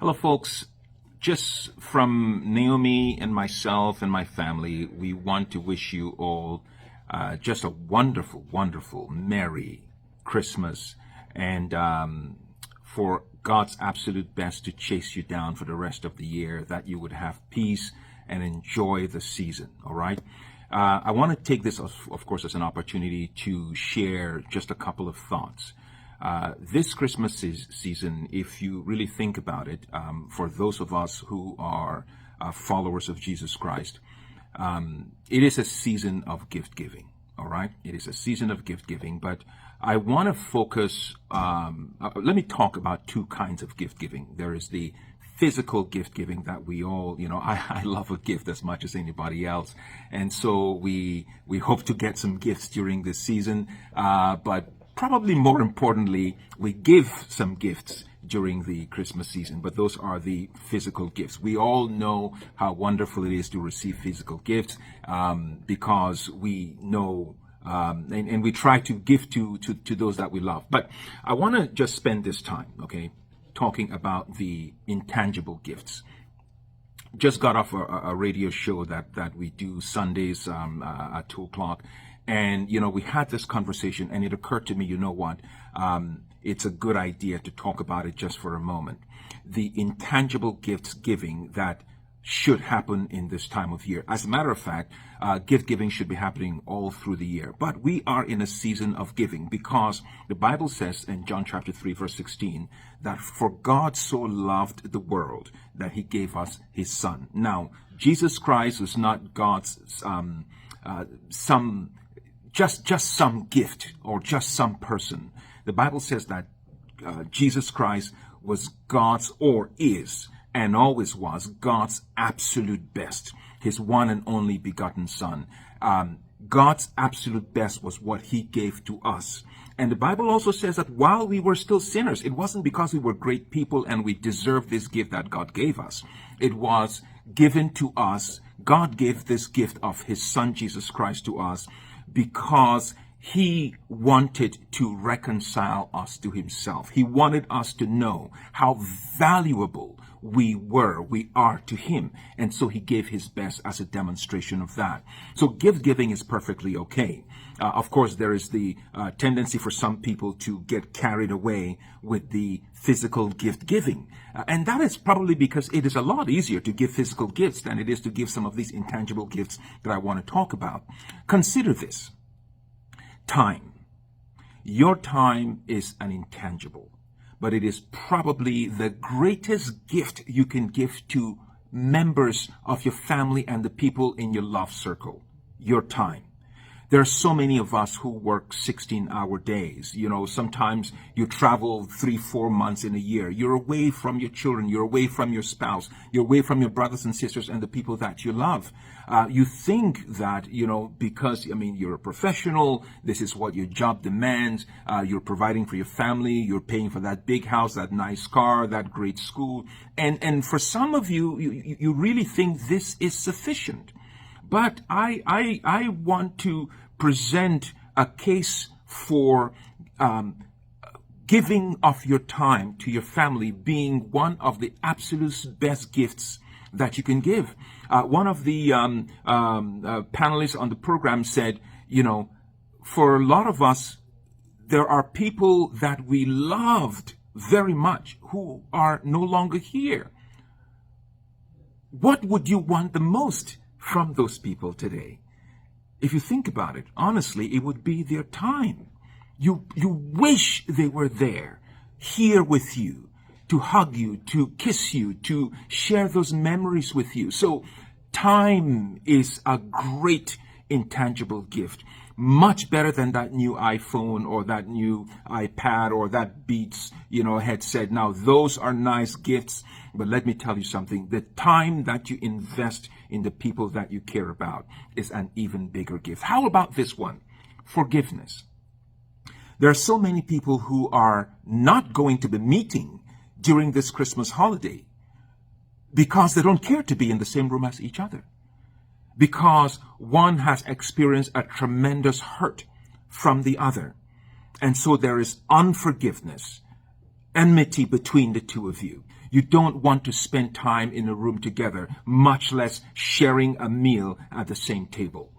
Hello, folks. Just from Naomi and myself and my family, we want to wish you all just a wonderful, wonderful, Merry Christmas, and for God's absolute best to chase you down for the rest of the year, that you would have peace and enjoy the season, all right? I want to take this, of course, as an opportunity to share just a couple of thoughts. This Christmas season, if you really think about it, for those of us who are followers of Jesus Christ, it is a season of gift giving. All right, it is a season of gift giving, but I want to focus. Let me talk about two kinds of gift giving. There is the physical gift giving that we all, I love a gift as much as anybody else, and so we hope to get some gifts during this season, but probably more importantly, we give some gifts during the Christmas season, but those are the physical gifts. We all know how wonderful it is to receive physical gifts, because we know and we try to give to those that we love. But I want to just spend this time, okay, talking about the intangible gifts. Just got off a radio show that we do Sundays at 2 o'clock. And, we had this conversation, and it occurred to me, you know what? It's a good idea to talk about it just for a moment. The intangible gifts giving that should happen in this time of year. As a matter of fact, gift giving should be happening all through the year. But we are in a season of giving because the Bible says in John chapter 3, verse 16, that for God so loved the world that he gave us his son. Now, Jesus Christ was not God's just some gift or just some person. The Bible says that Jesus Christ was God's, or is, and always was God's absolute best, his one and only begotten son. God's absolute best was what he gave to us. And the Bible also says that while we were still sinners, it wasn't because we were great people and we deserved this gift that God gave us. It was given to us. God gave this gift of his son, Jesus Christ, to us because he wanted to reconcile us to himself. He wanted us to know how valuable we are to him. And so he gave his best as a demonstration of that. So gift giving is perfectly okay. Of course, there is the tendency for some people to get carried away with the physical gift giving. And that is probably because it is a lot easier to give physical gifts than it is to give some of these intangible gifts that I want to talk about. Consider this. Time. Your time is an intangible, but it is probably the greatest gift you can give to members of your family and the people in your love circle. Your time. There are so many of us who work 16-hour days. Sometimes you travel 3-4 months in a year. You're away from your children. You're away from your spouse. You're away from your brothers and sisters and the people that you love. You think that, because, you're a professional, this is what your job demands. You're providing for your family. You're paying for that big house, that nice car, that great school. And for some of you really think this is sufficient. But I want to present a case for giving of your time to your family being one of the absolute best gifts that you can give. One of the panelists on the program said, for a lot of us, there are people that we loved very much who are no longer here. What would you want the most from those people today? If you think about it, honestly, it would be their time. You wish they were there, here with you, to hug you, to kiss you, to share those memories with you. So time is a great intangible gift. Much better than that new iPhone or that new iPad or that Beats, headset. Now, those are nice gifts, but let me tell you something. The time that you invest in the people that you care about is an even bigger gift. How about this one? Forgiveness. There are so many people who are not going to be meeting during this Christmas holiday because they don't care to be in the same room as each other. Because one has experienced a tremendous hurt from the other. And so there is unforgiveness. enmity between the two of you. You don't want to spend time in a room together, much less sharing a meal at the same table.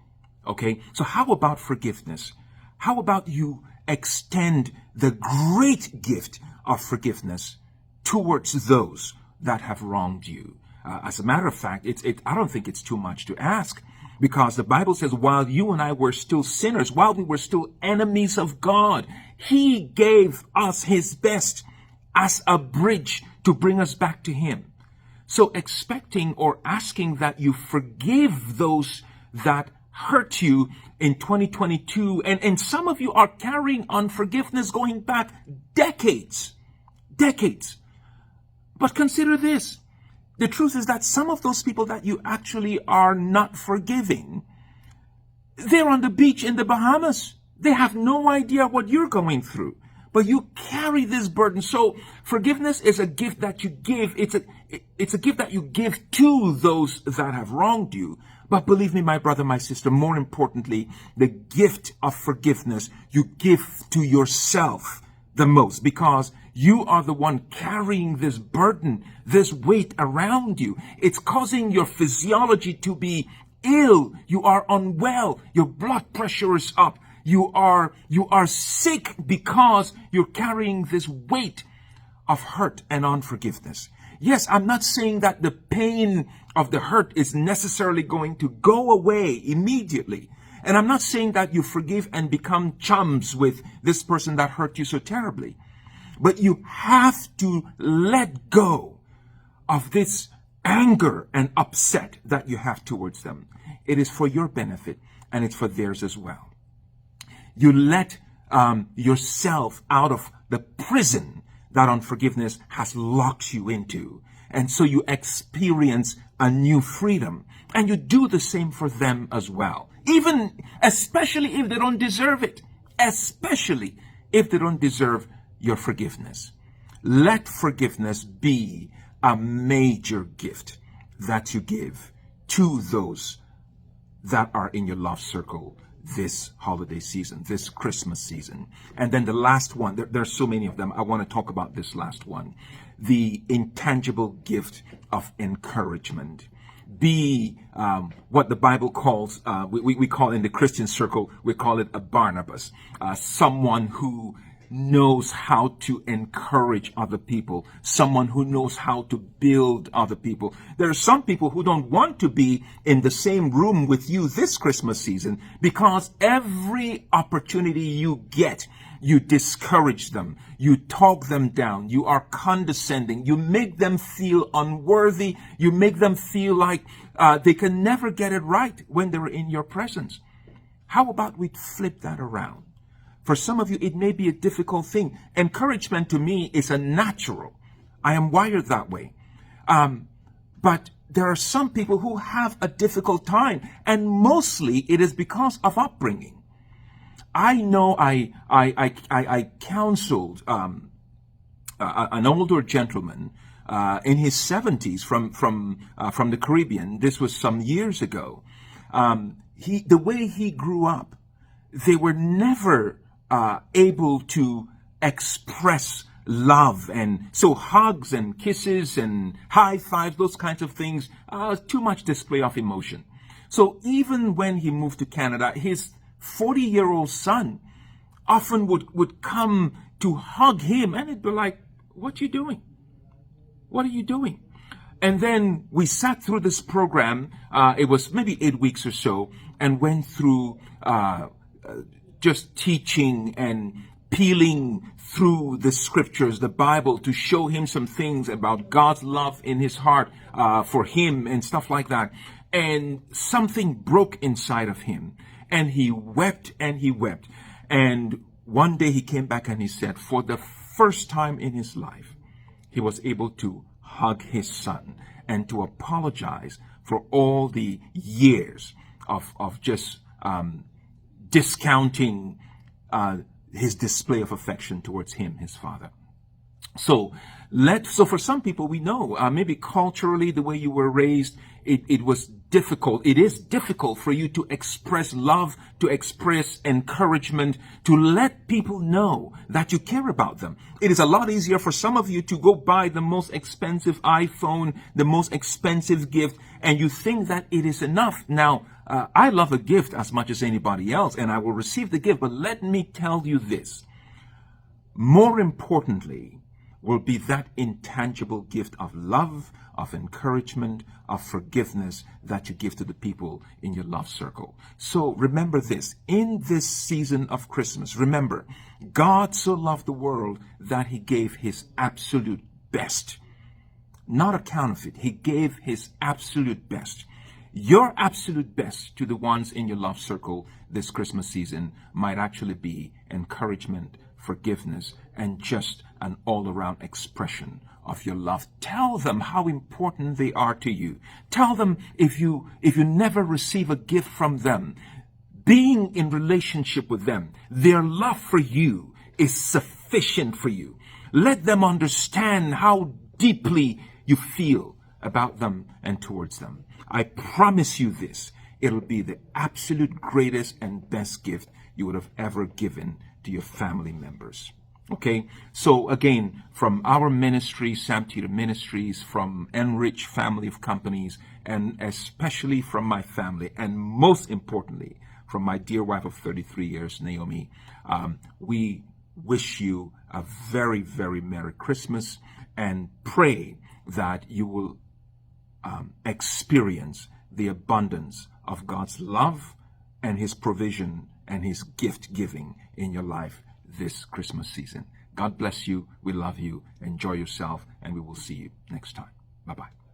Okay? So how about forgiveness? How about you extend the great gift of forgiveness towards those that have wronged you? As a matter of fact, I don't think it's too much to ask, because the Bible says, while you and I were still sinners, while we were still enemies of God, He gave us His best as a bridge to bring us back to Him. So expecting or asking that you forgive those that hurt you in 2022, and some of you are carrying unforgiveness going back decades. But consider this. The truth is that some of those people that you actually are not forgiving, they're on the beach in the Bahamas. They have no idea what you're going through, but you carry this burden. So forgiveness is a gift that you give. It's a gift that you give to those that have wronged you. But believe me, my brother, my sister, more importantly, the gift of forgiveness you give to yourself the most, because you are the one carrying this burden, this weight around you. It's causing your physiology to be ill. You are unwell. Your blood pressure is up. You are sick because you're carrying this weight of hurt and unforgiveness. Yes, I'm not saying that the pain of the hurt is necessarily going to go away immediately. And I'm not saying that you forgive and become chums with this person that hurt you so terribly. But you have to let go of this anger and upset that you have towards them. It is for your benefit, and it's for theirs as well. You let yourself out of the prison that unforgiveness has locked you into. And so you experience a new freedom. And you do the same for them as well. Especially if they don't deserve it. Especially if they don't deserve your forgiveness. Let forgiveness be a major gift that you give to those that are in your love circle this holiday season, this Christmas season. And then the last one, there's so many of them. I want to talk about this last one. The intangible gift of encouragement. Be what the Bible calls, we call in the Christian circle, we call it a Barnabas. Someone who knows how to encourage other people, someone who knows how to build other people. There are some people who don't want to be in the same room with you this Christmas season, because every opportunity you get, you discourage them, you talk them down, you are condescending, you make them feel unworthy, you make them feel like they can never get it right when they're in your presence. How about we flip that around? For some of you, it may be a difficult thing. Encouragement to me is a natural. I am wired that way. But there are some people who have a difficult time, and mostly it is because of upbringing. I know I counseled an older gentleman in his 70s from the Caribbean. This was some years ago. The way he grew up, they were never able to express love, and so hugs and kisses and high fives, those kinds of things, too much display of emotion. So even when he moved to Canada, his 40-year-old son often would come to hug him, and it'd be like, what you doing? What are you doing? And then we sat through this program, it was maybe 8 weeks or so, and went through just teaching and peeling through the scriptures, the Bible, to show him some things about God's love in his heart for him and stuff like that. And something broke inside of him, and he wept and he wept. And one day he came back and he said, for the first time in his life, he was able to hug his son and to apologize for all the years of just discounting his display of affection towards him, his father. So for some people, we know maybe culturally, the way you were raised, it was difficult. It is difficult for you to express love, to express encouragement, to let people know that you care about them. It is a lot easier for some of you to go buy the most expensive iPhone, the most expensive gift, and you think that it is enough. Now, I love a gift as much as anybody else, and I will receive the gift, but let me tell you this. More importantly, will be that intangible gift of love, of encouragement, of forgiveness that you give to the people in your love circle. So remember this, in this season of Christmas, remember, God so loved the world that he gave his absolute best. Not a counterfeit. He gave his absolute best. Your absolute best to the ones in your love circle this Christmas season might actually be encouragement, forgiveness, and just an all-around expression of your love. Tell them how important they are to you. Tell them if you never receive a gift from them, being in relationship with them, their love for you is sufficient for you. Let them understand how deeply you feel about them and towards them. I promise you this, it'll be the absolute greatest and best gift you would have ever given to your family members. Okay, so again, from our ministry, Sam Teeter Ministries, from Enrich Family of Companies, and especially from my family, and most importantly, from my dear wife of 33 years, Naomi, we wish you a very, very Merry Christmas and pray that you will experience the abundance of God's love and his provision and his gift giving in your life this Christmas season. God bless you. We love you. Enjoy yourself, and we will see you next time. Bye-bye.